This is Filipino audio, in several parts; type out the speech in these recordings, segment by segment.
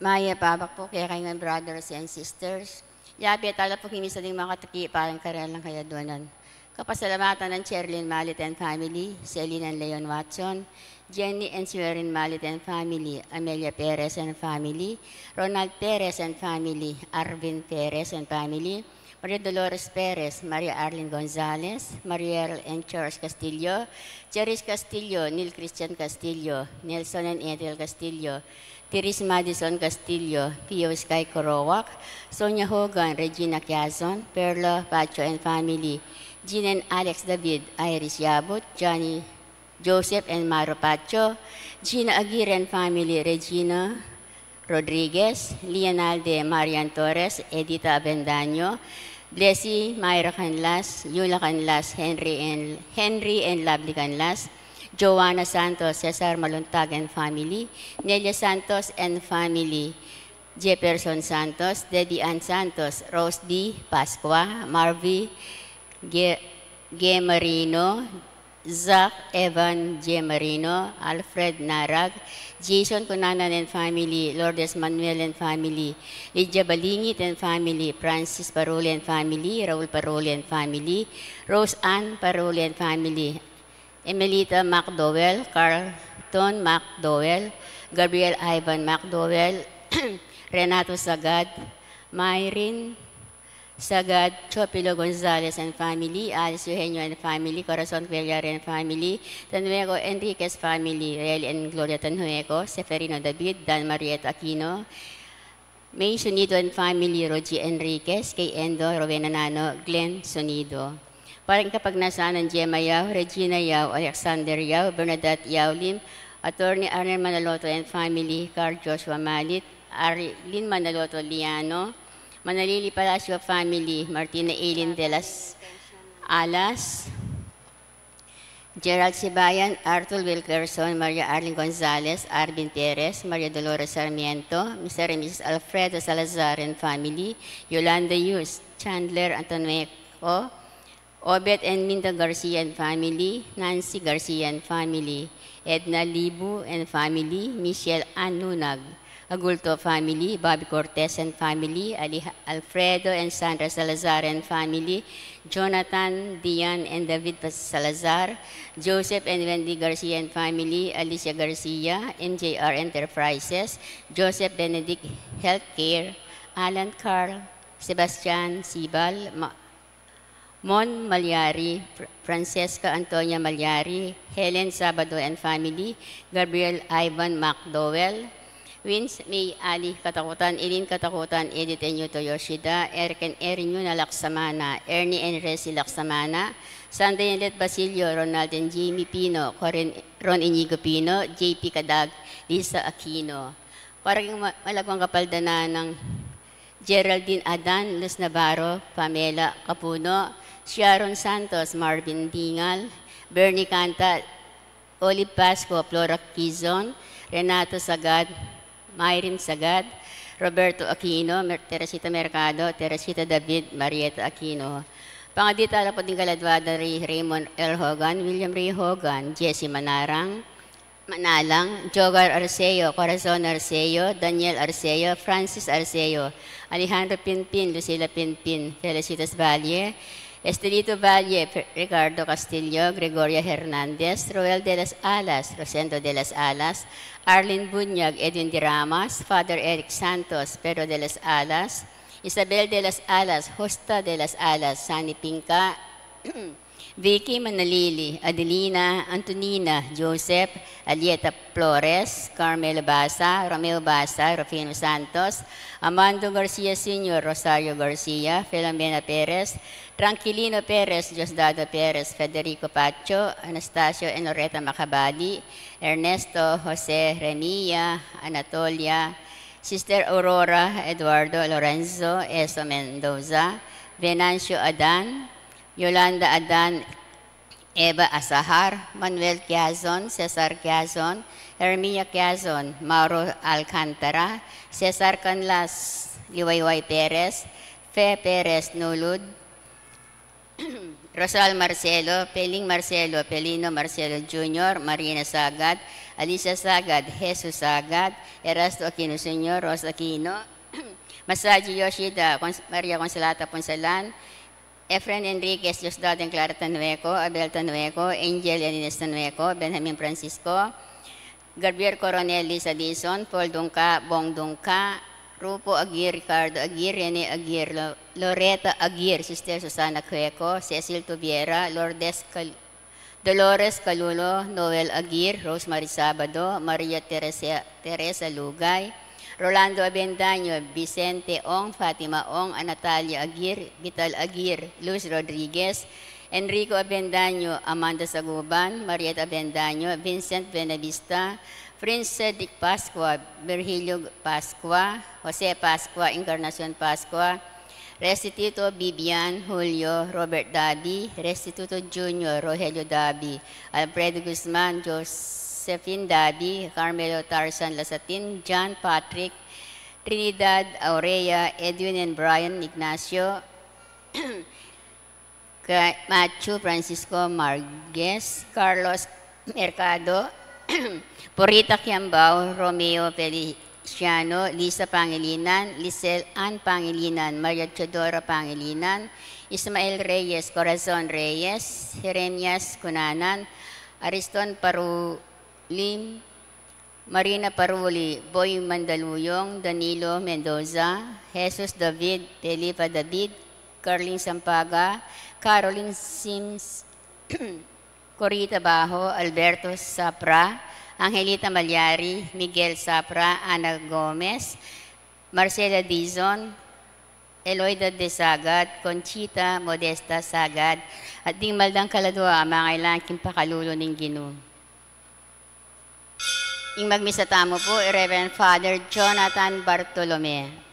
Maya babak po kaya kayong brothers and sisters. Yabi at ala po kini sa ding mga kataki parang karelang kaya doanan. Kapasalamatan ng Cherlyn Malit and family, Celine and Leon Watson, Jenny and Suerin Malit and family, Amelia Perez and family, Ronald Perez and family, Arvin Perez and family, Maria Dolores Perez, Maria Arlene Gonzalez, Mariel and Charles Castillo, Cheris Castillo, Neil Christian Castillo, Nelson and Ethel Castillo, Tiris Madison Castillo, Pio Sky Korowak, Sonia Hogan, Regina Quezon, Perla Pacho and family, Jean and Alex David, Iris Yabut, Johnny Joseph and Maro Pacho, Gina Aguirre and family, Regina Rodriguez, Leonalde Marian Torres, Edita Avendaño, Blessy Myra Canlas, Yula Canlas, Henry and Lovely Canlas, Joanna Santos, Cesar Maluntag and family, Nelia Santos and family, Jefferson Santos, Debbie Ann Santos, Rose D. Pascua, Marvy G. Marino, Zach Evan G. Marino, Alfred Narag, Jason Cunanan and family, Lourdes Manuel and family, Lydia Balingit and family, Francis Paroli and family, Raul Paroli and family, Rose Ann Paroli and family, Emelita McDowell, Carlton McDowell, Gabriel Ivan McDowell, Renato Sagad, Myrin Sagad, Chopilo Gonzalez and family, Alice Eugenio and family, Corazon Villar and family, Tanueco Enriquez family, Real and Gloria Tanueco, Seferino David, Dan Marietta Aquino, May Sunido and family, Rogie Enriquez, kay Endo, Rowena Nano, Glenn Sunido. Parang kapag nasaan ng Gemma Yao, Regina Yao, Alexander Yao, Bernadette Yao Lim, Attorney Arnel Manaloto and family, Carl Joshua Malit, Arlene Manaloto Liano, Manalili Palacio family, Martina Eileen de las Alas, Gerald Sibayan, Arthur Wilkerson, Maria Arlene Gonzalez, Arvin Perez, Maria Dolores Sarmiento, Mr. and Mrs. Alfredo Salazar and family, Yolanda Yus, Chandler Antoneco, Obet and Minda Garcia and family, Nancy Garcia and family, Edna Libu and family, Michelle Anunag, Agulto family, Bobby Cortez and family, Alfredo and Sandra Salazar and family, Jonathan, Dian and David Salazar, Joseph and Wendy Garcia and family, Alicia Garcia, MJR Enterprises, Joseph Benedict Healthcare, Alan Carl, Sebastian Sibal, Mon Malyari, Francesca Antonia Malyari, Helen Sabado and family, Gabriel Ivan McDowell, Vince May Ali Katakutan, Eileen Katakutan, Edith Enyuto Yoshida, Eric and Erin Yuna Laksamana, Ernie and Resi Laksamana, Sunday and Let Basilio, Ronald and Jamie Pino, Ron Inigo Pino, JP Kadag, Lisa Aquino. Parang malagwang kapaldana ng Geraldine Adan, Luz Navarro, Pamela Capuno, Sharon Santos, Marvin Dingal, Bernie Canta, Olive Pasco, Flora Quizon, Renato Sagad, Myrin Sagad, Roberto Aquino, Teresita Mercado, Teresita David, Marieta Aquino. Pangaditala po din kaladwada Raymond L. Hogan, William Ray Hogan, Jesse Manalang, Jogar Arceo, Corazon Arceo, Daniel Arceo, Francis Arceo, Alejandro Pinpin, Lucila Pinpin, Felicitas Valle, Estelito Valle, Ricardo Castillo, Gregoria Hernandez, Roel de las Alas, Rosendo de las Alas, Arlene Bunyag, Edwin Diramas, Father Eric Santos, Pedro de las Alas, Isabel de las Alas, Hosta de las Alas, Sani Pinca, Vicky Manalili, Adelina, Antonina, Joseph, Alieta Flores, Carmelo Basa, Romeo Basa, Rufino Santos, Amando Garcia Sr., Rosario Garcia, Filomena Perez, Tranquilino Perez, Diosdado Perez, Federico Pacho, Anastasio and Loretta Macabali, Ernesto Jose Remilla, Anatolia, Sister Aurora, Eduardo Lorenzo, Eso Mendoza, Venancio Adan, Yolanda Adan, Eva Asahar, Manuel Quezon, Cesar Quezon, Hermia Quezon, Mauro Alcantara, Cesar Canlas, Liwayway Perez, Fe Perez Nulud, Rosal Marcelo, Peling Marcelo, Pelino Marcelo Jr., Marina Sagad, Alicia Sagad, Jesus Sagad, Erasto Aquino Sr., Rosa Aquino, Masaji Yoshida, Maria Consolata Ponsalan, Efren Enriquez, Diosdado Clara Tanueco, Abel Tanueco, Angel Yanines Tanueco, Benjamin Francisco, Gabriel Coronel Lisa Dizon, Paul Dungka, Bong Dungka, Rupo Aguirre, Ricardo Aguirre, Rene Aguirre, Loretta Aguirre, Sister Susana Cueco, Cecil Tubiera, Dolores Calulo, Noel Aguirre, Rosemary Sabado, Maria Teresa Lugay, Rolando Abendaño, Vicente Ong, Fatima Ong, Natalia Aguirre, Vital Aguirre, Luz Rodriguez, Enrico Abendaño, Amanda Saguban, Marieta Abendaño, Vincent Benavista, Prince Cedric Pascua, Virgilio Pascua, Jose Pascua, Encarnacion Pascua, Restituto Bibian, Julio, Robert Dabi, Restituto Junior, Rogelio Dabi, Alfredo Guzman, Josephine Dabi, Carmelo Tarzan Lasatin, John Patrick, Trinidad Aurea, Edwin and Brian Ignacio, Matthew Francisco Marquez, Carlos Mercado, Porita Kiambao, Romeo Feliciano, Lisa Pangilinan, Lisel Ann Pangilinan, Maria Chodora Pangilinan, Ismael Reyes, Corazon Reyes, Jeremias Cunanan, Ariston Parulim, Marina Paruli, Boy Mandaluyong, Danilo Mendoza, Jesus David, Felipa David, Carlin Sampaga, Caroline Sims, Corita Bajo, Alberto Sapra, Angelita Malyari, Miguel Sapra, Ana Gomez, Marcela Dizon, Eloida de Sagad, Conchita Modesta Sagad, at ding maldang kaladwa ang mga kailangan pakalulo ng Ginoo. Ing magmisa tamo po, Reverend Father Jonathan Bartolome.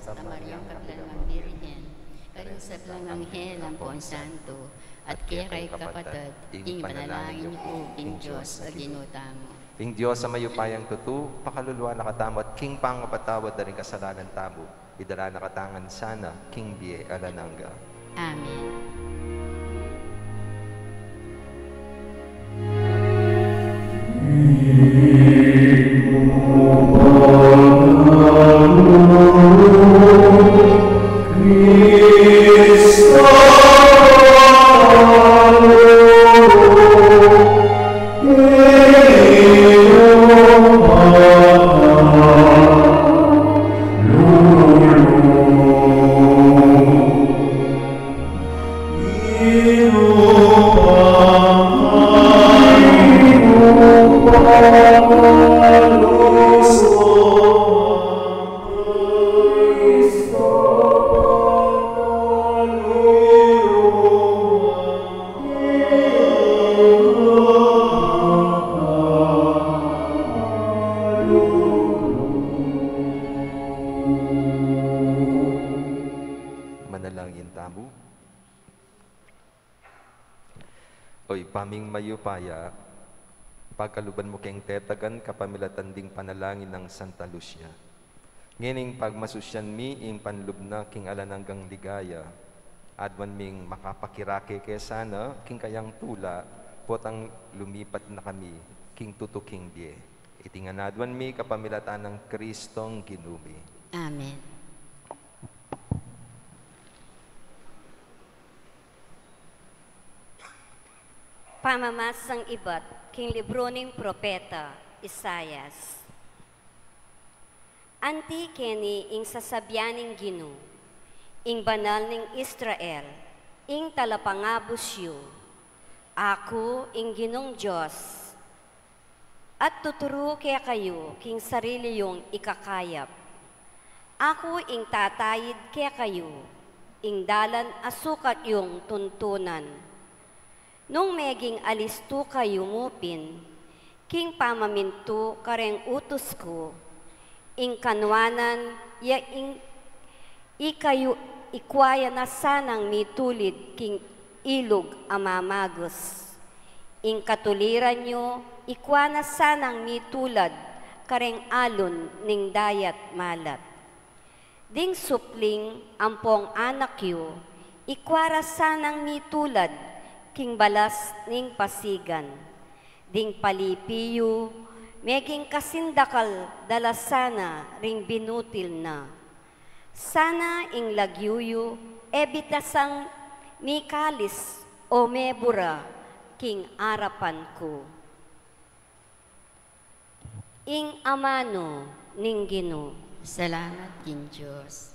Santa Maria Kaplanang Birhen, karin sa Plananghel ang Pon Santo, at kaya kay kapatid, ing manalangin ko, ing Diyos, sa ginutamo. Ing Diyos sa mayupayang tutu, pakaluluwa nakatamo at king pangapatawad na rin kasalanan tamo, idala nakatangan sana, king biye alananga. Amen. Manalangin tamo. Oy, paming mayupaya, pagkaluban mo keng tetagan kapamilatan ding panalangin ng Santa Lucia. Ngining pagmasusyan mi ing panlubna king alananggang ligaya, adwan ming makapakirake kesana king kayang tula, potang lumipat na kami king tutuking die. Itinganadwan mi kapamilatan ng Kristong Ginumi. Amen. Pamamasang ibat king libro ning propeta Isayas. Anti keni ing sasabyaning Gino, ing banal ning Israel, ing talapangabusyo, ako ing Ginong Diyos, at tuturo kaya kayo king sarili yung ikakayap. Ako ing tatayid kaya kayo, ing dalan asukat yung tuntunan. Nung meging alisto kayo ngupin, king pamaminto kareng utos ko, ing kanwanan ya ing ikayo ikwaya na sanang mitulid king ilog amamagos. Ing katuliran nyo, ikwa na sanang mitulad kareng alon ning dayat malat. Ding supling ampong anak yo, ikwara sanang mitulad king balas ning pasigan. Ding palipiyo, meging kasindakal dalasana ring binutil na. Sana ing lagyuyo, ebitasang mikalis o mebura king arapan ko. Ing amano ning Ginoo. Salamat king Diyos.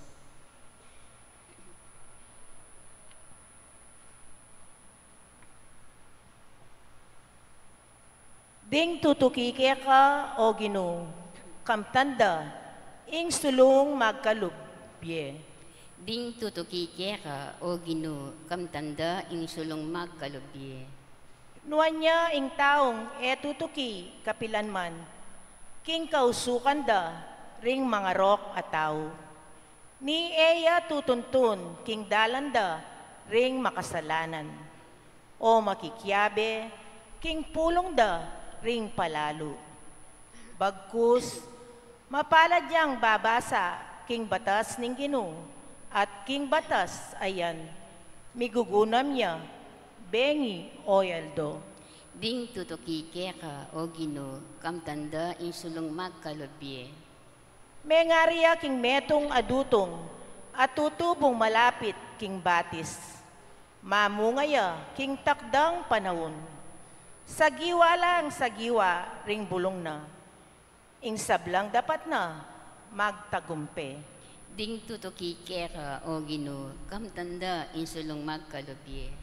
Ding tutukike ka o Ginoo, kamtanda, ing sulong magkalubye. Ding tutukike ka, o Ginoo, kamtanda ing sulong magkalubye. Nuan niya ing taong tutuki kapilanman, king kausukan da, ring mga rok at tao. Ni eya tutuntun, king dalanda, ring makasalanan. O makikyabe, king pulong da, ring palalo. Bagkus, mapalad niyang babasa king batas ning Ginoo, at king batas ayan, migugunam niya, bengi o yaldo. Ding tutukike ka, o Ginoo, kamtanda ing sulong magkalubye. Mengariya king metong adutong, at tutubong malapit king batis. Mamungaya king takdang panahon. Sagiwa lang sagiwa ring bulong na. Ing sablang dapat na magtagumpe. Ding tutukike ka, o Ginoo, kamtanda ing sulong magkalubye.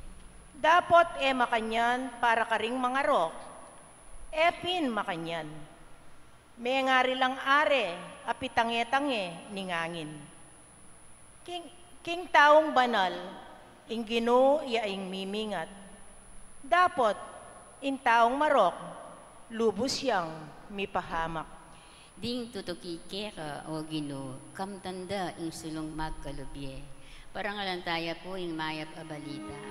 Dapat makanyan para karing mga rok. Pin makanyan. Mengari lang are, apitange-tange ningangin. King taong banal, ing Ginoo iaing mimingat. Dapat in taong marok, lubos siyang mipahamak. Ding tutukike ka, o Ginoo, kamtanda ing sulong magkalubye. Parangalan tayo po ing mayap a balita.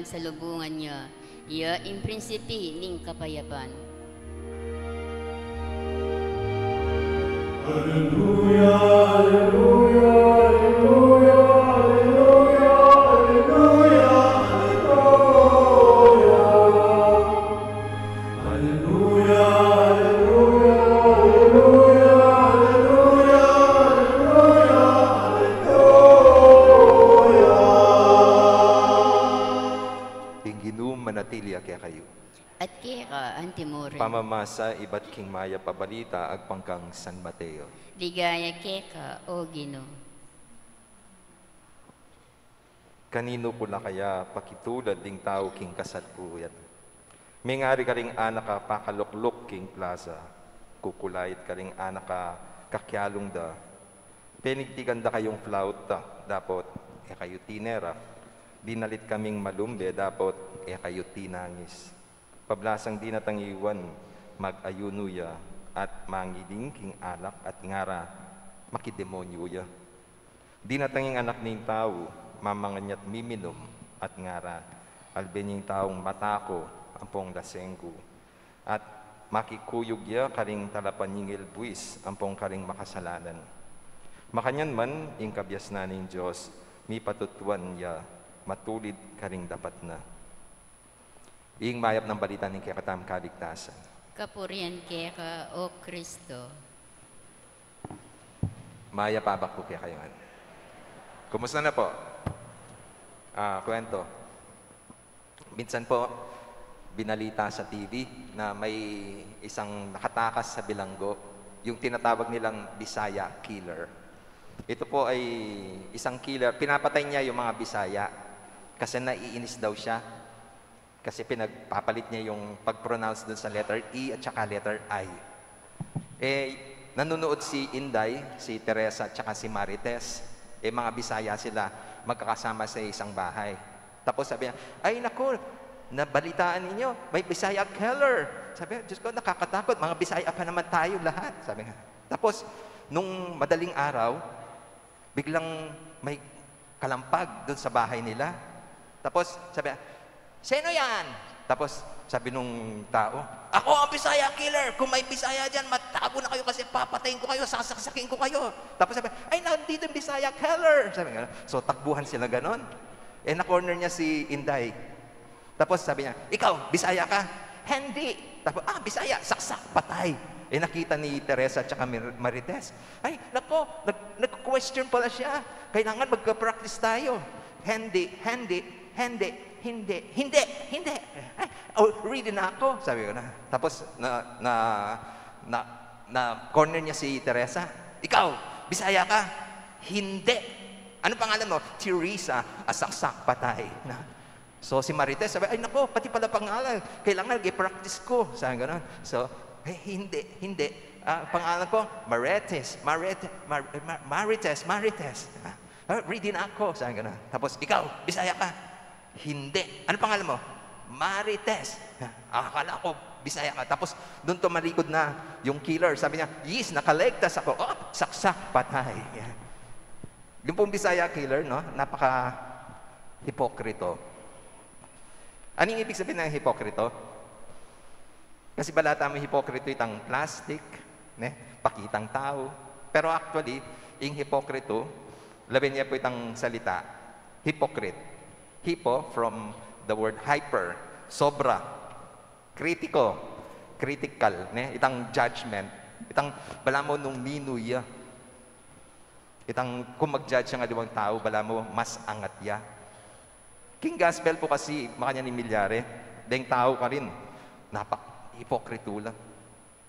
Sa lubungan niya, iya in prinsipi ning kapayapan. Alleluia, alleluia, alleluia, alleluia, alleluia, alleluia. kayo. At kaya antimurin. Pamamasa iba't king maya pabalita agpangkang San Mateo. Ligaya keka o Ginoo. Kanino pula kaya pakitulad ding tao king kasatpuyan. May ngari ka ring anak ka pakalukluk king plaza. Kukulayit ka ring anak ka kakyalong da. Penigtigan da kayong flauta. Dapot kayo tinera. Dinalit kaming malumbe. Dapot kayo tinangis. Pablasang di natangiwan, mag-ayunuya at mangiding king alak at ngara, makidemonyuya. Di natanging anak ning tao, mamanganyat miminom at ngara, albening taong matako, ampong lasengku. At makikuyog ya karing talapanyingil buwis, ampong karing makasalanan. Makanyan man, ing kabyas na ning Diyos, mi patutuan ya, matulid karing dapat na. Ing mayap ng balita ng kakatam kaligtasan. Kapurian keka o Kristo. Maya pabak po kaya kayo. Kumusta na po? Kwento. Minsan po, binalita sa TV na may isang nakatakas sa bilanggo, yung tinatawag nilang Bisaya killer. Ito po ay isang killer. Pinapatay niya yung mga Bisaya kasi naiinis daw siya. Kasi pinagpapalit niya yung pag-pronounce dun sa letter E at saka letter I. Nanonood si Inday, si Teresa at saka si Marites. Mga Bisaya sila, magkakasama sa isang bahay. Tapos sabi niya, ay naku, nabalitaan ninyo, may Bisaya killer. Sabi niya, Diyos ko, nakakatakot, mga Bisaya pa naman tayo lahat. Sabi niya. Tapos, nung madaling araw, biglang may kalampag dun sa bahay nila. Tapos sabi niya, sino yan? Tapos sabi nung tao, ako ang Bisaya killer. Kung may Bisaya dyan, matago na kayo kasi papatayin ko kayo, sasaksakin ko kayo. Tapos sabi, ay nandito yung Bisaya killer. Sabi nga, so takbuhan sila ganon. Na-corner niya si Inday. Tapos sabi niya, ikaw, Bisaya ka? Hindi. Tapos, Bisaya, saksak, patay. Nakita ni Teresa at saka Marites. Ay, nako, nag-question pala siya. Kailangan magka-practice tayo. Hindi. Ready na ako. Sabi ko na. Tapos, corner niya si Teresa. Ikaw, Bisaya ka? Hindi. Ano pangalan mo? Teresa, asaksak, patay. So, si Marites, sabi, ay nako, pati pala pangalan. Kailangan i-practice ko. Sabi gano'n. So, hindi. Pangalan ko, Marites. Ready na ako. Sabi gano'n. Tapos, ikaw, Bisaya ka? Hindi. Ano pangalan mo? Marites. Akala ko, Bisaya ka. Tapos, doon tumalikod na yung killer. Sabi niya, yes, nakaligtas ako. Saksak, patay. Yung pong Bisaya killer, no? Napaka-hipokrito. Anong ibig sabihin ng hipokrito? Kasi balata mo hipokrito itang plastic, pakitang tao. Pero actually, yung hipokrito, labi niya po itang salita, hypocrite. Hypo from the word hyper, sobra, critical, itang judgment, itang bala mo nung minuya. Itang kung mag-judge ang aliwang tao, bala mo mas angat ya. King Gospel po kasi, makanya ni Milyare, dahil tao ka rin, napak-hipokrito lang.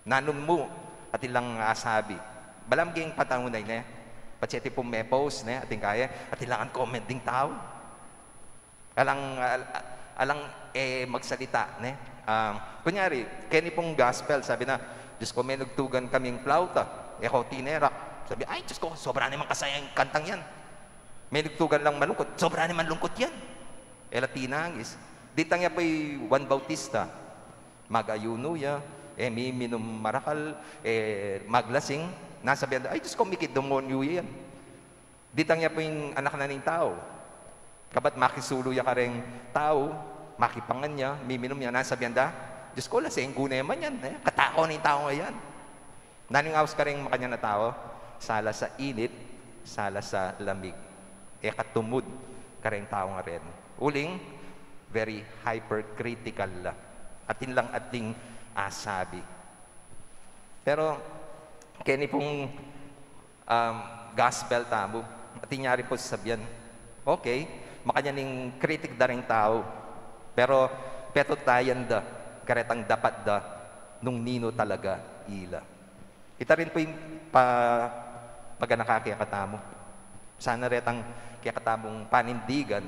Nanon mo, at ilang asabi. Balam ging patangunay na, patsete po may post na, ating kaya, at ilangan comment ding tao. Alang magsalita, ne? Kunyari, kaya pong Gospel, sabi na, Diyos ko, may nagtugan kaming flauta, ako tinerak. Sabi, ay, Diyos ko, sobra naman kasayang kantang yan. May nagtugan lang malungkot, sobra naman lungkot yan. Tinangis. Ditang niya po'y Juan Bautista. Mag-ayunuya, minum marakal, maglasing. Nasabihan, ay Diyos ko, mikit demonyo yan. Ditang niya po'y anak na ng tao. Kabat makisuluya ka rin tao, makipangan niya, miminom niya, nasabihan da, Diyos ko, lasing guna naman yan. Katao ng tao ngayon. Naningawas ka rin makanya na tao, sala sa init, sala sa lamig. Katumod ka rin tao nga rin. Uling, very hypercritical atin lang ating asabi. Pero, kaya pong gospel tamo, atin niya rin po sabihan, okay, makanya ning critic da rin tao. Pero, peto tayan da, karetang dapat da, nung nino talaga ila. Ita rin po yung pag nakakiyakatamo. Sana retang kiyakatamong panindigan,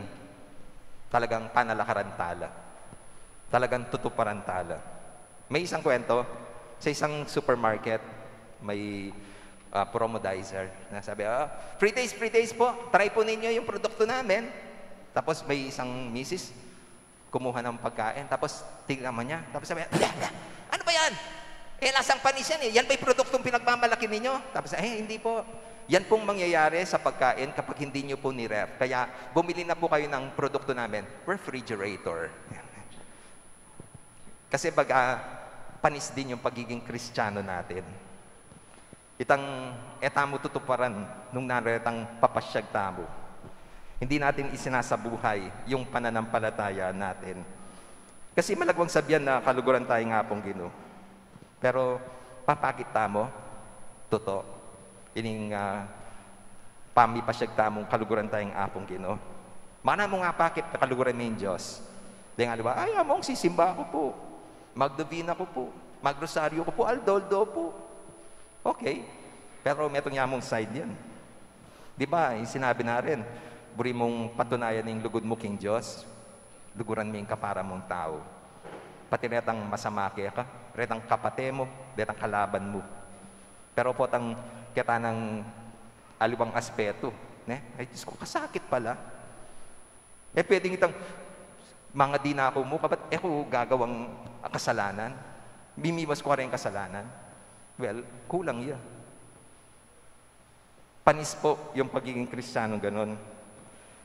talagang panalakarantala. Talagang tutuparantala. May isang kwento, sa isang supermarket, may promodizer na sabi, free taste po, try po ninyo yung produkto namin. Tapos may isang misis, kumuha ng pagkain, tapos tingnan niya, tapos sabi, ano ba yan? Lasang panis yan eh, yan ba yung produktong pinagmamalaki ninyo? Tapos, hindi po. Yan pong mangyayari sa pagkain kapag hindi nyo po ni-ref. Kaya bumili na po kayo ng produkto namin, refrigerator. Kasi panis din yung pagiging Kristiyano natin. Etamo tutuparan nung naretang papasyag tamo. Hindi natin isinasabuhay yung pananampalataya natin. Kasi malagwang sabihan na kaluguran tayo nga pong Ginoo. Pero papakit tamo, totoo. Ining pamipasyag tamong kaluguran tayong apong Ginoo. Mana mo nga pakit kaluguran ng Diyos. Di nga diba, among sisimba ko po. Magdovina ko po. Magrosaryo ko po. Aldoldo po. Okay. Pero metong yamong side yan. Di ba, sinabi na rin, buri mong patunayan ng lugod mo king Diyos, luguran mo yung kapara mong tao. Pati retang masama ka, retang kapate mo, retang kalaban mo. Pero po kita ng aliwang aspeto. Ay, Diyos ko, kasakit pala. Pwedeng itang mga dinako mo, kapat ko gagawang kasalanan. Mimiwas ko rin kasalanan. Well, kulang yan. Panis po yung pagiging Kristiyano ganon.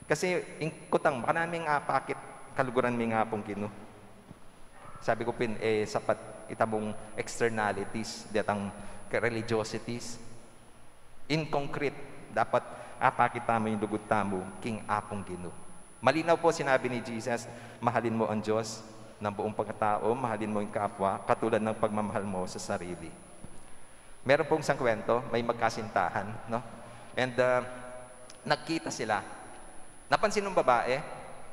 Kasi, kutang, baka namin pakit kaluguran may nga pong Ginoo. Sabi ko sapat itamong externalities, datang religiosities. In concrete, dapat apakit tamo yung lugot tamo, king apong Ginoo. Malinaw po sinabi ni Jesus, mahalin mo ang Diyos ng buong pagkatao, mahalin mo yung kapwa, katulad ng pagmamahal mo sa sarili. Meron pong isang kwento, may magkasintahan, no? And nagkita sila. Napansin ng babae,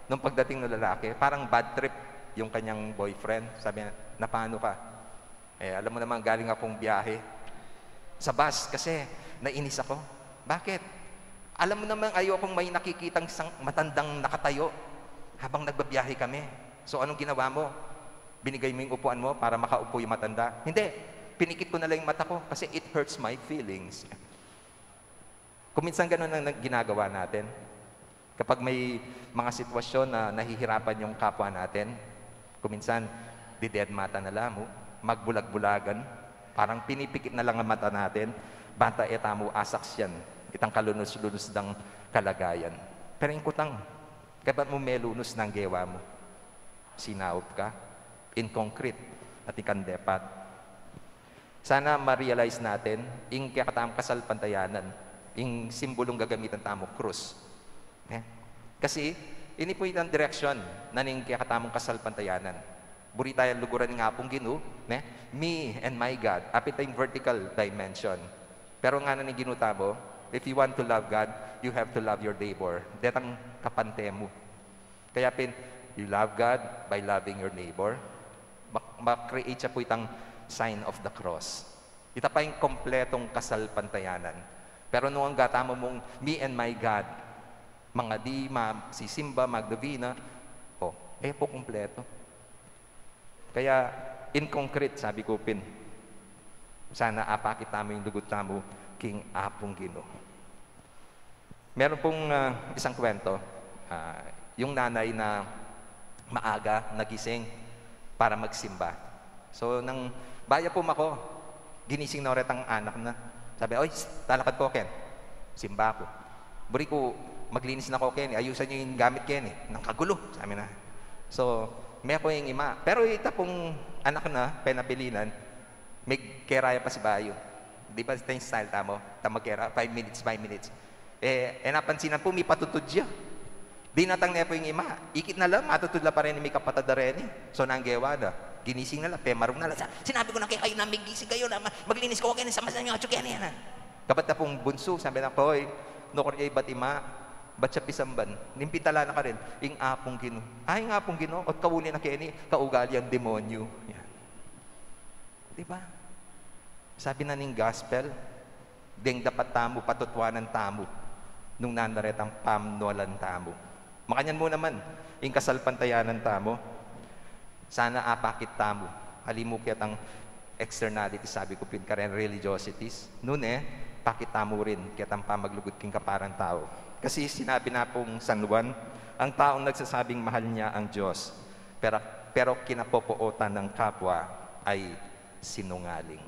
nung pagdating ng lalaki, parang bad trip yung kanyang boyfriend. Sabi niya, paano ka? Alam mo naman, galing akong biyahe sa bus kasi nainis ako. Bakit? Alam mo naman, ayokong may nakikitang isang matandang nakatayo habang nagbabiyahe kami. So, anong ginawa mo? Binigay mo yung upuan mo para makaupo yung matanda? Hindi. Pinikit ko na lang yung mata ko kasi it hurts my feelings. Kuminsan ganun ang ginagawa natin. Kapag may mga sitwasyon na nahihirapan yung kapwa natin, kuminsan, didedmata na lang mo, magbulag-bulagan, parang pinipikit na lang ang mata natin, banta etamo asaks yan, itang kalunos-lunos ng kalagayan. Pero yung kutang, kapag mo melunos ng gewa mo, sinaop ka, in concrete, at ikan depat. Sana ma-realize natin, yung kakatamang kasalpantayanan, yung simbolong gagamitan tamo, krus. Kasi, ini po yung direksyon na ning kakatamang kasalpantayanan. Buri tayo luguran nga pong Ginoo, me and my God, apit tayong vertical dimension. Pero nga na ni Ginuta mo, if you want to love God, you have to love your neighbor. Detang kapante mo. Kaya you love God by loving your neighbor. Ma-create siya po itang sign of the cross. Ita pa yung kompletong kasalpantayanan. Pero noong gatamo mong me and my God, mga sisimba, magdovina, po kompleto. Kaya, in concrete, sabi ko, sana apakit tamo yung dugot tamo, king apong Ginoo. Meron pong isang kwento, yung nanay na maaga nagising para magsimba. So, nang baya po ako, ginising na ulit ang anak na. Sabi, oy, talakad ko, Ken. Simba ko. Buri ko, maglinis na ko, Ken. Ayusan niyo yung gamit, Ken. Nang kagulo, sabi na. So, may ako yung ima. Pero ita pong anak na, penabilinan, may keraya pa si Bayo. Di ba ito yung style tamo? Tamagkera, 5 minutes. Napansinan po, may patutod siya. Di natang na po yung ima. Ikit na lang, matutod na pa rin may kapatad rin. So, nanggewa na. Ginising na lang, marong na lang. Sinabi ko na kayo na may gising kayo na maglinis ko, okay, sa masan yung atso, kaya yan. Kapat na pong bunso, sabi na ko, nukor kayo ba't ima? Ba't siya pisamban? Nimpitala na ka rin. Ing apong Ginoo. Ay, ing apong Ginoo. At kawuli na kini, kaugali ang demonyo. Yan. Diba? Sabi na ning gospel, deng dapat tamo, patutwanan tamo, nung nanaretang pamnolan tamo. Makanyan mo naman, ing kasalpantayanan tamo, sana apakit tamo. Halimukit ang externality, sabi ko, pinkaren religiosities. Noon pakit tamo rin, kaya ang pamaglugod king kaparang tao. Kasi sinabi na pong San Juan, ang taong nagsasabing mahal niya ang Diyos, pero kinapopootan ng kapwa ay sinungaling.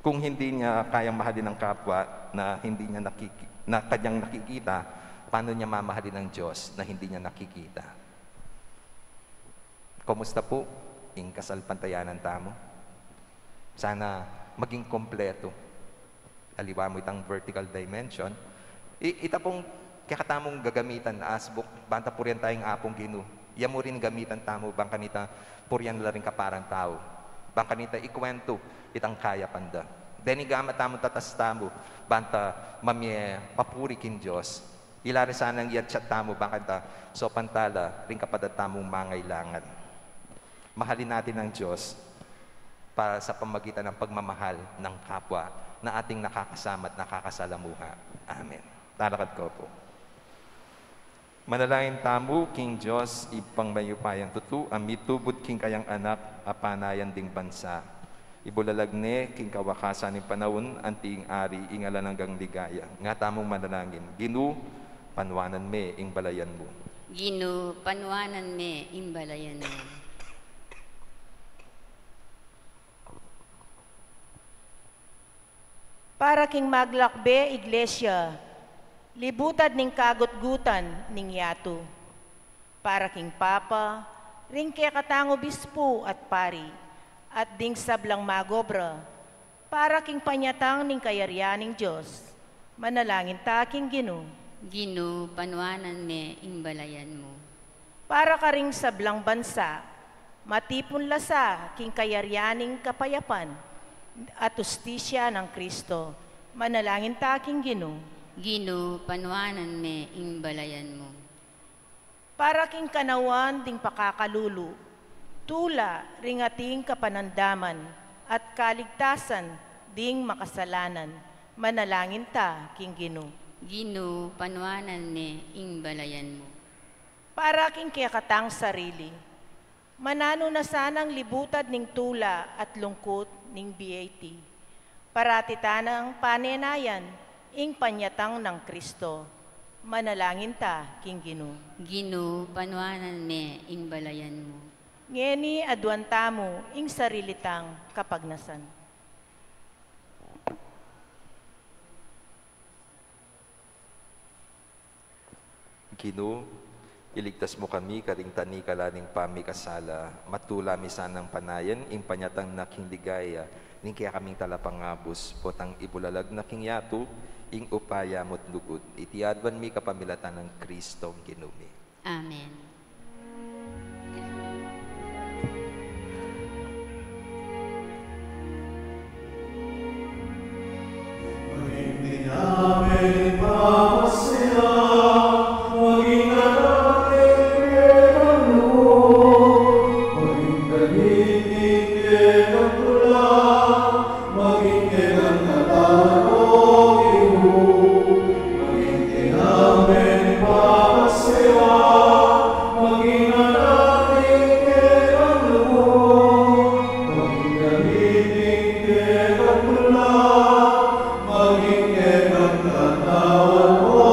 Kung hindi niya kayang mahalin ng kapwa na hindi niya na kanyang nakikita, paano niya mamahalin ng Diyos na hindi niya nakikita? Kumusta po? Ing kasalpantayanan tamo? Sana maging kompleto. Aliwa mo itang vertical dimension. Ita pong kakatamong gagamitan na asbuk, banta purian tayong apong Ginoo. Iya mo rin gamitan tamo, bang kanita purian la rin kaparang tao. Bang kanita ikwento, itang kaya panda. Deni gama tamo tatas tamo, banta mamye papuri kin Diyos. Ilari sanang iyad chat tamo, bang kanta so pantala rin kapadat tamong mangailangan. Mahalin natin ang Diyos para sa pamagitan ng pagmamahal ng kapwa na ating nakakasama at nakakasalamuha. Amen. Tarakad ko po. Manalangin tamo, King Diyos, ipang mayupayang tutu, amitubod king kayang anak, apanayan ding bansa. Ibulalagne, king kawakasan ng panahon, anting ari, ingalan hanggang ligaya. Nga tamong manalangin, Ginoo, panwanan me, ing balayan mo. Ginoo, panwanan me, ing balayan mo. Para king maglakbe, Iglesia, libutad ning kagot-gutan ning yato. Para king Papa, ring kaya katango bispo at pari, at ding sablang magobra, para king panyatang ning kayaryaning Diyos, manalangin ta king Ginoo. Ginoo, panwanan me, ing balayan mo. Para ka ring sablang bansa, matipon lasa king kayaryaning kapayapan, at ustisya ng Kristo, manalangin ta king Ginoo. Ginoo, panwanan me, ing balayan mo. Para king kanawan ding pakakalulu, tula ring ating kapanandaman, at kaligtasan ding makasalanan, manalangin ta king Ginoo. Ginoo, panwanan me, ing balayan mo. Para king kayakatang sarili, manano na sanang libutad ning tula at lungkot ning BAT. Parati tanang panenayan, ing panyatang ng Kristo. Manalangin ta, king Ginoo. Ginoo, panwanan me, ing balayan mo. Ngeni aduan tamo, ing sarilitang kapagnasan. Ginoo, iligtas mo kami, karing tani kalaning pamikasala, matula misanang panayan, ing panyatang naking ligaya, ning kaya kaming talapangabos, potang ibulalag naking yato, ing upaya mo't lugod, itiadwan mi kapamilatan ng Kristo Ginoo. Amen. Maging namin papasaya, maging natin ang loob, maging galitin ang tula, maging ang natanong maging namin papasaya, maging natin ang loob, maging galitin ang tula, maging ang natawan mo,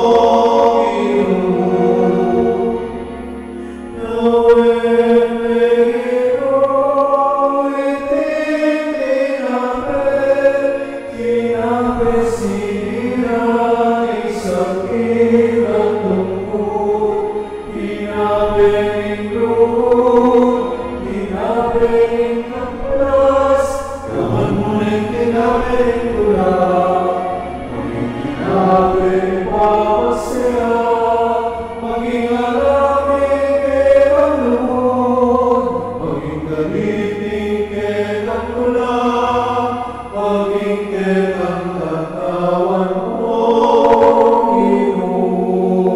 maging ang natawan mo, Ginoo.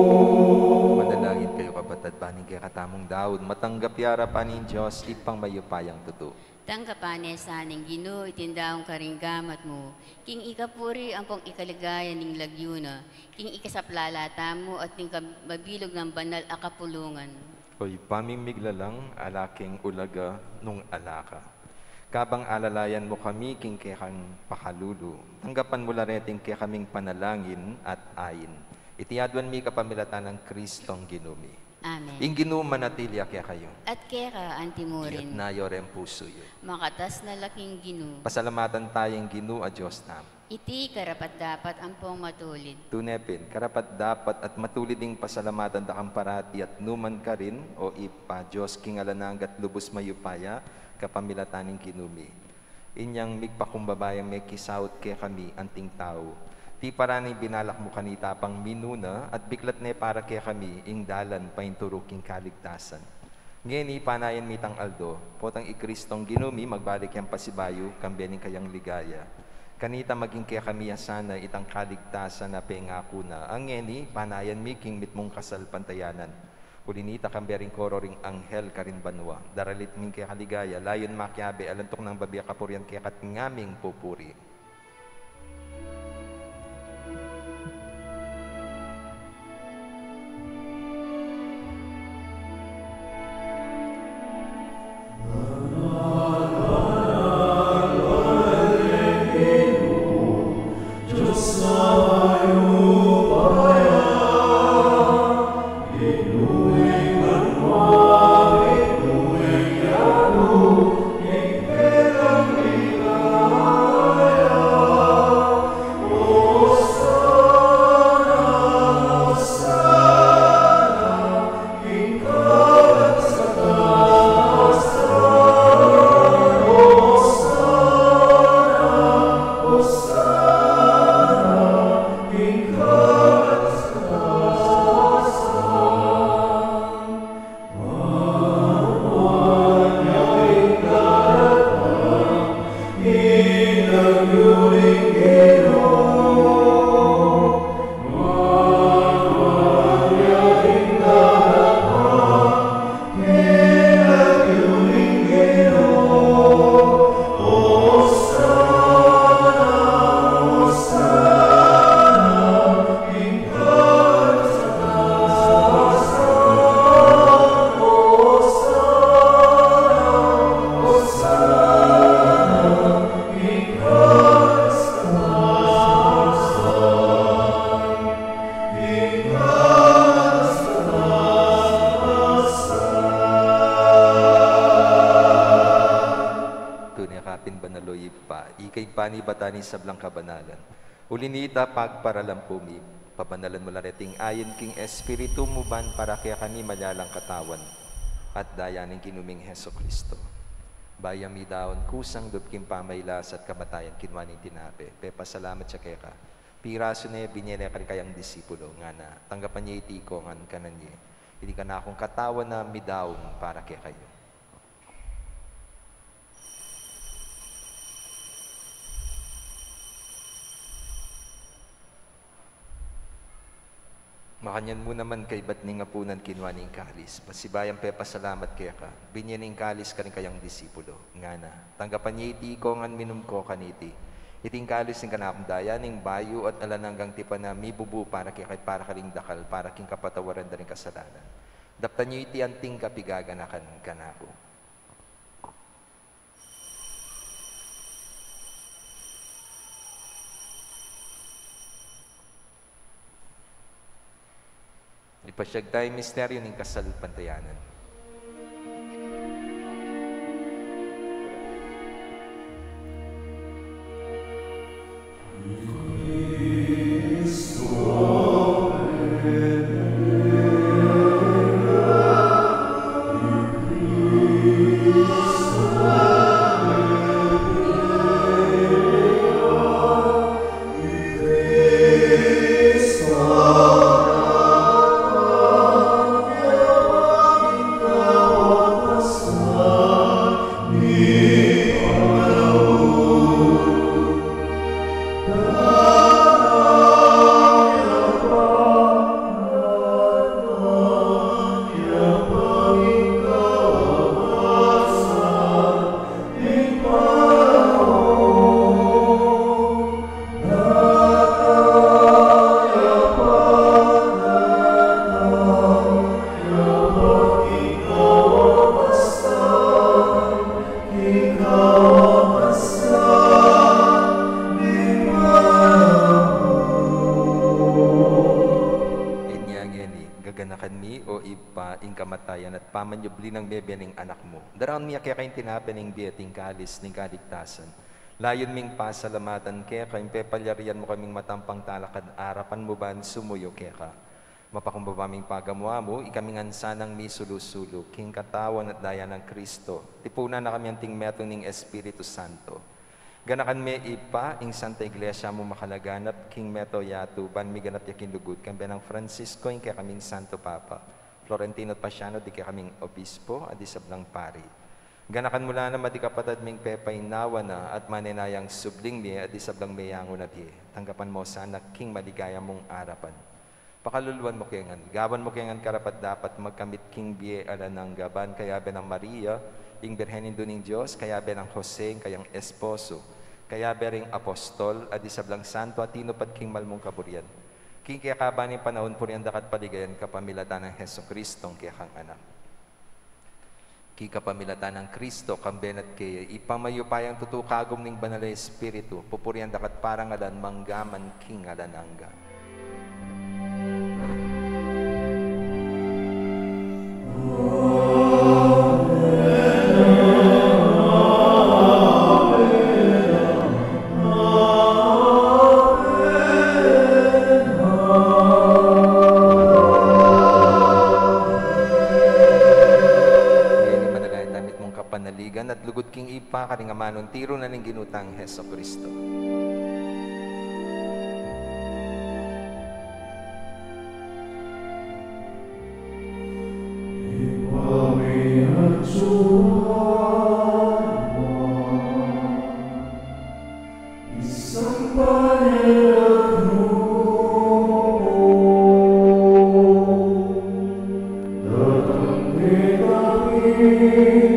harapanin Diyos, ipang mayupayang tuto. Tangkapane sa aning Ginoo, itindaong karinggamat mo. King ikapuri ang pong ikaligaya ning lagyuna. King ikasaplalata mo at ning mabilog ng banal akapulungan. Oy, pamimiglalang alaking ulaga nung alaka. Kabang alalayan mo kami, king kekang pakalulu. Tanggapan mo lareting ke kaming panalangin at ayin. Itiadwan mi kapamilatan ng Kristong ginumi. Amen. Ing ginuma natilya kaya kayo. At kera At antimurin, nayo rin puso yun. makatas na laking Ginoo. Pasalamatan tayong ginu a Diyos nam. Iti karapat dapat ang pong matulid. Tunepin, karapat dapat at matulid ding pasalamatan da kang parati at numan ka rin o ipa Diyos kingalanang at lubos mayupaya kapamilataning kinumi. Inyang migpakumbabayang may kisaut ke kami anting tao. Ti paraning binalak mo kanita pang minuna at biglat ne para ke kami ing dalan painturuking kaligtasan. Ngeni panayan mitang Aldo, potang ikristong ginumi magbalik yang pasibayo kambening kayang ligaya. Kanita maging kaya kami sana itang kaligtasan na pengako na. Ang ngeni panayan miking mitmong kasal pantayanan. Ulinita kambering kororing anghel karin banwa. Daralit ming kaya kaligaya, layon makyabe alantok ng babiya kapuryan kaya katingaming pupuri. Batani sa blang kabanalan. Ulinita pagparalampumi, pabanalan mo lareting ayon king espiritu mo ban para kaya kami malalang katawan at dayaning kinuming Heso Kristo. Bayami daon kusang dubking pamaylas at kamatayan kinwaning tinape. Pepa salamat siya kaya ka. Piraso na binyele ka kayang disipulo nga na tanggapan niya itiko ngan kanan niya. Hindi ka na akong katawan na midaon para kaya kayo. Makanyan mo naman kay ba't ni nga punan kinwaning kalis. Pasibayang pepa salamat kaya ka. Binyaning kalis ka rin kayang disipulo. Nga na, tanggapan niya iti ko ngan minum ko kaniti. Iting kalis ng kanakong daya ning bayo at alananggang tipa na mibubu para kaya kahit para kaling dakal para king kapatawaran da rin kasalanan. Daptan niyo iti anting kapigaganakan kanako. Ipasyag tayo misteryo ng kasal pantayanan. pa ing kamatayan at pamanyubli ng bebe ning anak mo. Daraon miya kaya kayong tinapan ning bieting kalis ning kaligtasan. Layon ming pasalamatan kaya kayong pepalyarian mo kaming matampang talakad arapan mo ban sumuyo kaya ka. Mapakumbaba ming pagamuha mo, ikaming ansanang mi sulusulo, king katawan at daya ng Kristo. Tipunan na kami ang tingmeto ning Espiritu Santo. Ganakan me ipa, ing Santa Iglesia mo makalaganap, king meto yatu, ban mi ganap yakin lugod, kambi ng Francisco, ing kaya kaming Santo Papa, Florentino at Pasiano, di kaya kaming Obispo, at isablang pari. Ganakan mula na madikapatad ming pepay nawa na, at maninayang subling mi, at isablang mayango na biye. Tanggapan mo sana, king maligaya mong arapan. Pakaluluan mo kayangan, gawan mo kayangan karapat dapat magkamit king biye ala ng gaban, kaya ng Maria, ing Birhenin duning Diyos, kaya ng Jose, kayang esposo, kaya ring apostol, at isablang santo, at tinupat king malmong kaburian. King kaya kabaning panahon po riyan dakat paligayan kapamilatan ng Heso Kristong kaya kang anak. King kapamilatan ng Kristo, kambenat kaya, ipamayo payang tutukagom ning banal na Espiritu, pupurian dakat parang alan manggaman king alanangga. At lugod king ipa, karingamanon tiro na ning ginutang Heso Kristo. Ipami at suwan mo, isang panilag mo, datang kitangin,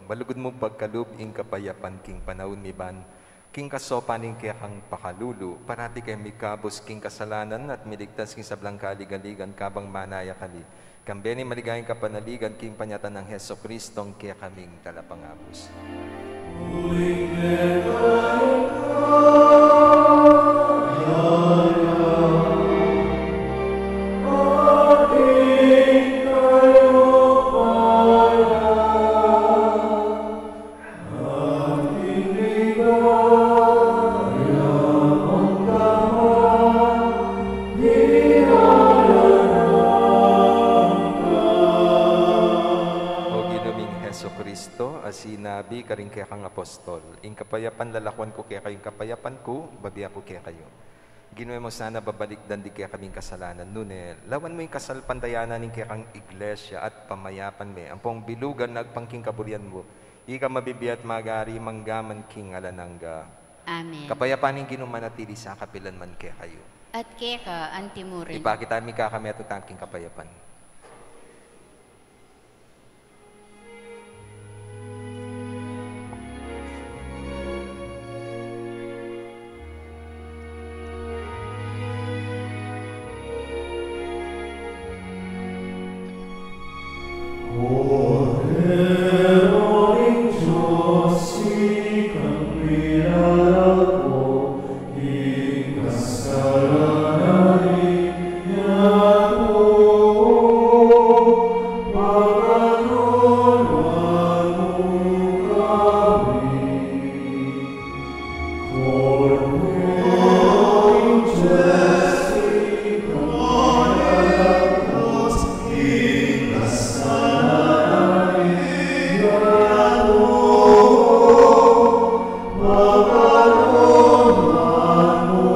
Balugod mo pagkalub ing kapayapan king panahon mi ban, king kasopaning kaya kang pakalulu, parati kay mikabos king kasalanan at miligtas king sablang kaligaligan kabang manaya kami. Kambeni maligayang kapanaligan king panyatan ng Heso Kristong kaya kaming talapangabos. Muling sinabi karing kaya kang apostol, ing kapayapan lalakwan ko kaya kayong kapayapan ko, babi ako kaya kayo. Ginuwi mo sana babalik dan di kaya kaming kasalanan. Nune, lawan mo yung kasalpantayanan ng kaya kang iglesia at pamayapan me. Ang pong bilugan nagpangking kaburian mo, ika mabibiyat magari manggaman king alanangga. Amen. Kapayapan ng ginumanatili sa kapilan man kaya kayo. At kaya ka, antimurin. Ipakita mi kakami at utangking kapayapan. Cordero'ng Diyos, ikang pinarako, ikasalanan niyato. Pagkaroon mo kami. Cordero'ng Diyos, ikang pinarako, ikasalanan niyato. Pagkaroon mo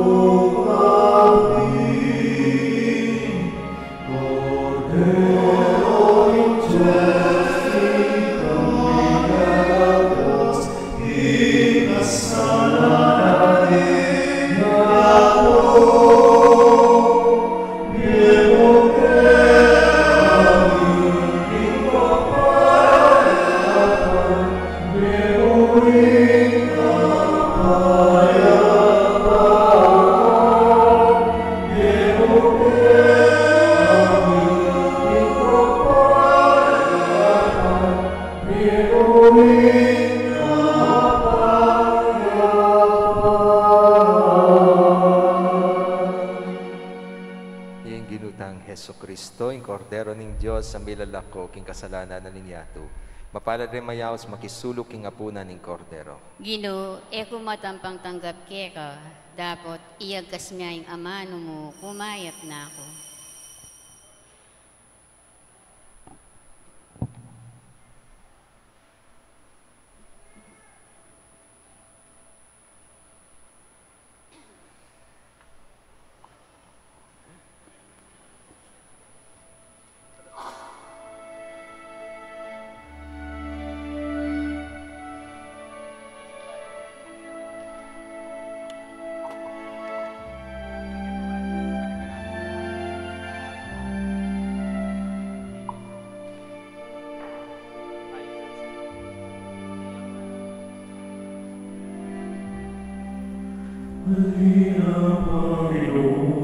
kami. Cordero'ng Diyos, ikang pinarako, ikasalanan niyato. Iyang ginutang Heso Kristo, yung kordero ng Diyos sa milalako, king kasalanan na ninyato. Mapalad rin mayaos makisulok king apunan ng kordero. Ginoo, eko matampang tanggap ka, dapat iyagkas niya yung amano mo, kumayat na ako. Halina, Panginoon,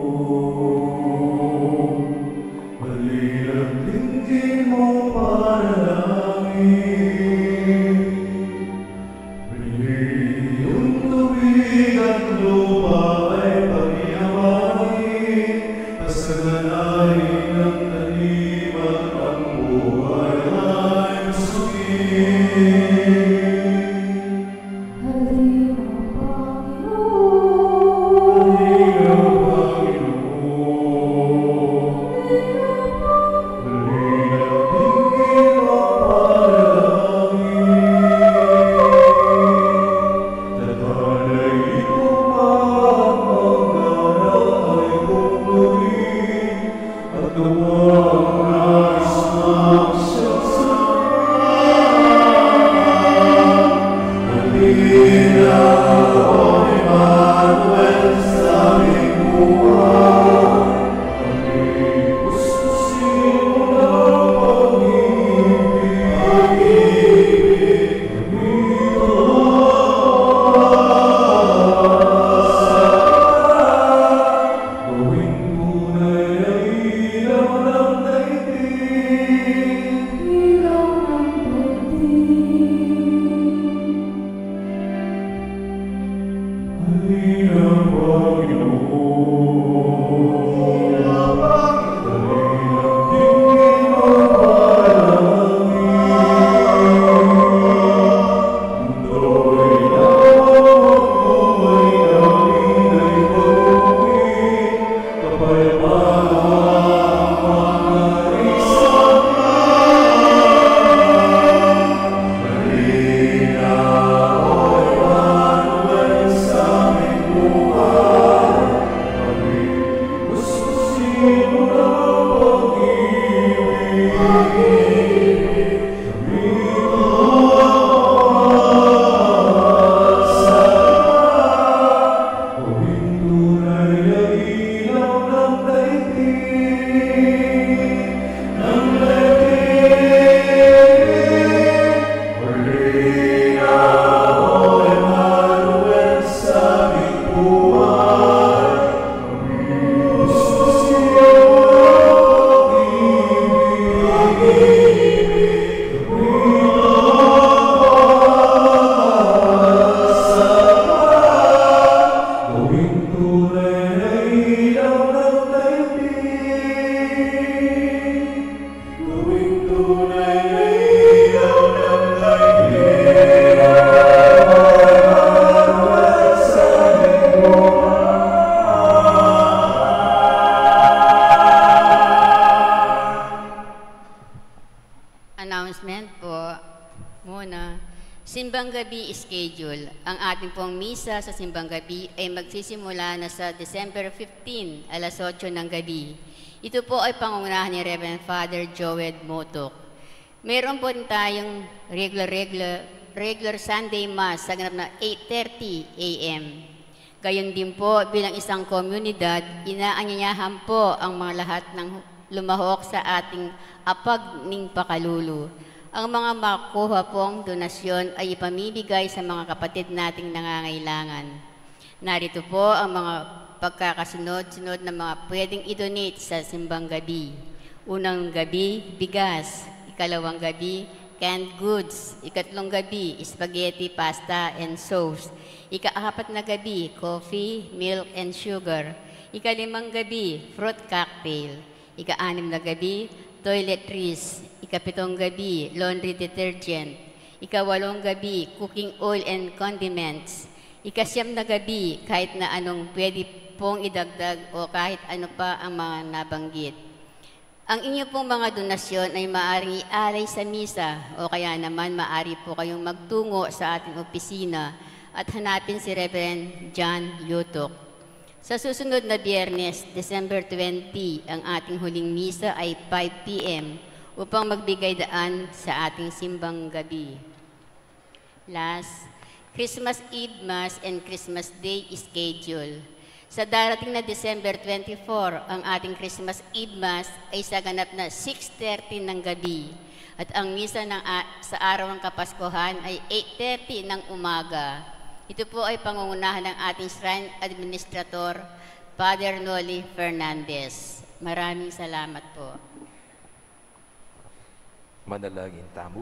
halina't dinggin mo panalangin. Iyong tubig at lupa ay pag-iamahin, pasaganahin ang talim at ang buhay ay masukin. Pag-ibig tunay na ilaw ng kahirapan sa Announcement po muna. Simbang Gabi schedule. Ang ating pong misa sa Simbang Gabi ay magsisimula na sa December 15, alas 8 ng gabi. Ito po ay pangungunahan ni Reverend Father Joed Motok. Meron po rin tayong regular Sunday Mass sa ganap na 8:30 a.m. Gayon din po bilang isang komunidad, inaanyayahan po ang mga lahat ng lumahok sa ating apag ning pakalulu. Ang mga makuha pong donasyon ay ipamibigay sa mga kapatid nating nangangailangan. Narito po ang mga pagkakasunod-sunod na mga pwedeng i-donate sa Simbang Gabi. Unang gabi, bigas. Ikalawang gabi, canned goods. Ikatlong gabi, spaghetti, pasta, and sauce. Ika-apat na gabi, coffee, milk, and sugar. Ika-5 gabi, fruit cocktail. Ika-6 na gabi, toiletries. Ika-7 gabi, laundry detergent. Ika-8 gabi, cooking oil and condiments. Ika-9 na gabi, kahit na anong pwede pong idagdag o kahit ano pa ang mga nabanggit. Ang inyo pong mga donasyon ay maaaring ialay sa misa o kaya naman maaari po kayong magtungo sa ating opisina at hanapin si Reverend John Yutok. Sa susunod na Biyernes, December 20, ang ating huling misa ay 5 p.m. upang magbigay daan sa ating Simbang Gabi. Last, Christmas Eve Mass and Christmas Day schedule. Sa darating na December 24, ang ating Christmas Eve Mass ay sa ganap na 6:30 ng gabi. At ang misa sa araw ng Kapaskuhan ay 8:30 ng umaga. Ito po ay pangungunahan ng ating Shrine Administrator, Father Noli Fernandez. Maraming salamat po. Manalangin tamo.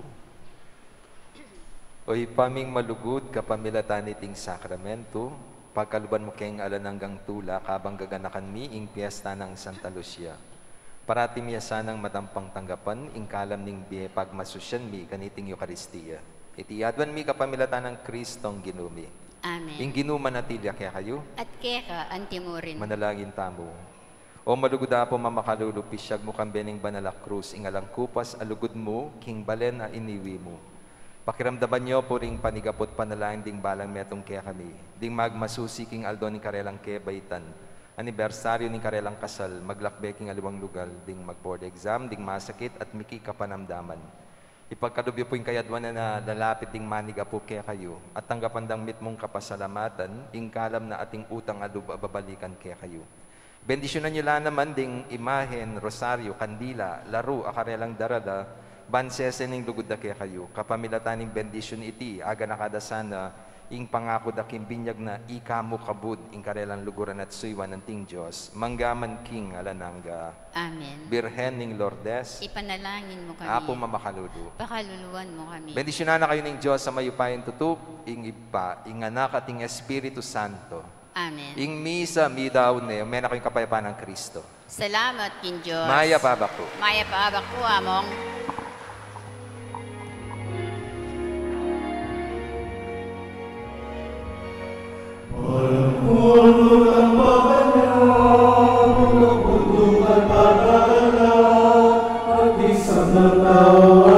Oy paming malugod kapamilatan iting sakramento, pagkaluban mo kayong alananggang tula, kabang gaganakan mi ing piyesta ng Santa Lucia. Parati miya sanang matampang tanggapan, ing kalam ning biye pagmasusyan mi kaniting Eucharistia. Itiyadwan mi kapamilatan ng Kristong ginumi. Amen. Ing ginuman natilya kaya kayo, At keka, antimurin. manalangin tamo. O malugoda po mamakalulu, pisyag mo kambening banala krus, ingalang kupas, alugod mo, king balen a iniwi mo. Pakiramdaman nyo po ring panigapot panalangin ding balang metong kaya kami. Ding magmasusi king aldo ni karelang kaya baitan. Anibersaryo ni karelang kasal, maglakbeking aliwang lugal, ding mag-board exam, ding masakit at miki kapanamdaman. Ipagkadubyo po yung kayadwan na lalapit ding maniga po kaya kayo at tanggapan dang mit mong kapasalamatan, ing kalam na ating utang adub babalikan kaya kayo. Bendisyonan nyo lang naman ding imahen, rosaryo, kandila, laro, akarelang darada, bansese ning lugod na kaya kayo. Kapamilatan ning bendisyon iti, aga nakadasana, ing pangako da kimbinyag na ikamo kabud, ing karelang luguran at suywan ng ting Diyos, manggaman king alananga. Amen. Birhen ning Lourdes, Ipanalangin mo kami. apo mamakalulu. Pakaluluwan mo kami. Bendisyonan na kayo ng Diyos sa mayupayin tutub, ing ipa, ing anak at ing Espiritu Santo. Amen. Ing misa, mi daw ne, may na kayong kapayapaan ng Kristo. Salamat kin Diyos. Maya pabak po. Maya paabak po, among. Pulot ang pagkanya, pulot ang pagkala, at isang ng tao